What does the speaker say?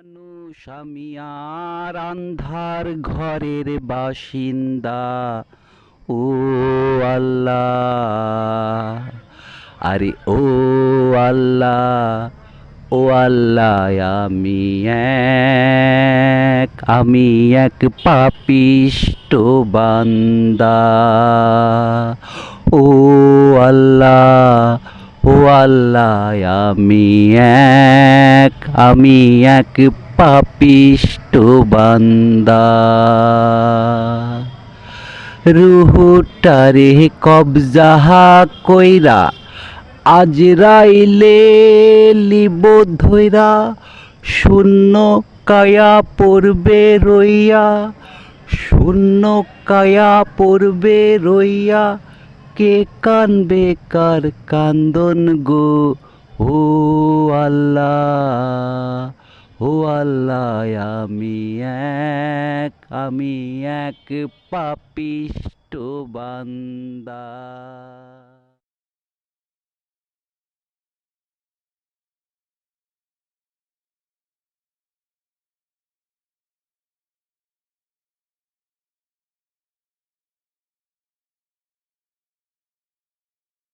মানুষ আমি আর আন্ধার ঘরের বাসিন্দা। ও আল্লাহ, আরে ও আল্লাহ, ও আল্লাহ, আমি এক পাপিষ্ট বান্দা। ও আল্লাহ, ও আল্লাহ, আমি এক পাপিষ্ট বান্দা। রুহুটারে কবজাহা কইরা আজরাইলে লিব ধইরা, শূন্য কায়া পড়বে রইয়া, শূন্য কায়া পড়বে রইয়া, কে কানবে কার কান্দন গো। ও আল্লাহ, ও আল্লাহ, আমি এক পাপিষ্ট বান্দা।